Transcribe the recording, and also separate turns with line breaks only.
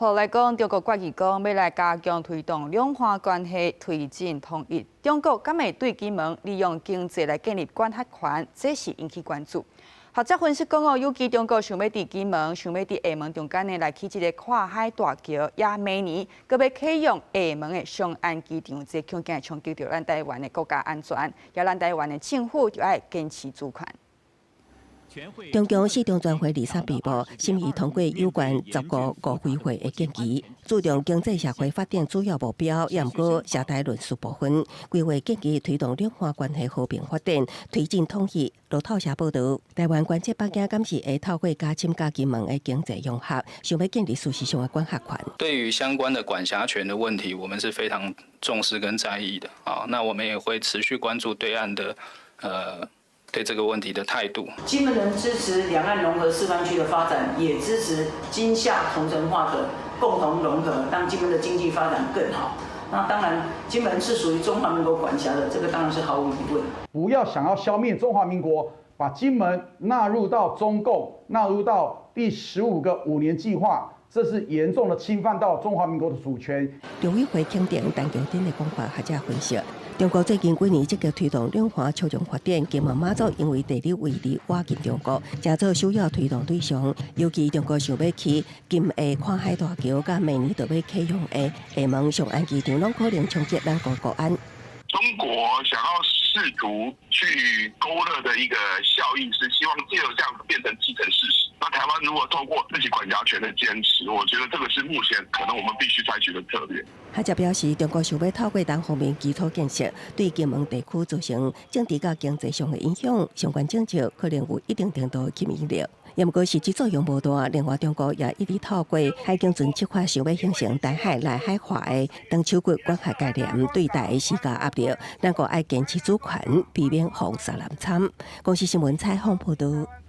后来讲，中国决议讲要来加强推动两岸关系推进统一。中国敢会对金门利用经济来建立管辖权，这是引起关注。学者分析讲哦，尤其中国想要伫金门、想要伫厦门中间呢来起一个跨海大桥，也明年搁要启用厦门的双安机场，这恐惊会冲击到咱台湾的国家安全，也咱台湾的政府就要坚持主权。
中共四中全会23闭幕，审议通过有关10个国会会的建议，注重经济社会发展主要目标，也毋过社台论述部分，规划建议推动两岸关系和平发展，推进统一。路透社报道，台湾关切北京敢是会透过加深金门的经济融合，想要建立事实上的管辖权。
对于相关的管辖权的问题，我们是非常重视跟在意的啊。那我们也会持续关注对岸的对这个问题的态度。
金门人支持两岸融合示范区的发展，也支持金厦同城化的共同融合，让金门的经济发展更好。那当然，金门是属于中华民国管辖的，这个当然是毫无疑问。
不要想要消灭中华民国，把金门纳入到中共，纳入到第15个5年计划。这是严重的侵犯到中华民国的主权。
陆委会肯定陈桥镇的讲法，学者分析，中国最近几年积极推动两岸超强发展，金门马祖因为地理位置倚近中国，正做首要推动对象。尤其中国想要起金厦跨海大桥，甲明年就要启用的厦门双安机场，拢可能冲击咱国国安。
中国想要试图去勾勒的一个效应是，希望借由这样变成既成事实。那台湾如果透过自己管辖权的坚持，我觉得这个是目前可能我们必须采取的策略。
学者表示，中国想要透过单方面基础建设，对金门地区造成政治甲经济上的影响，相关政策可能有一定程度的吸引力。也毋过实际作用无大，另外中国也一直透过海警船计划，想要形成台海内海化的长手骨管辖概念，对台施加压力。咱个爱坚持主权，避免红色南参。公司新闻采访报道。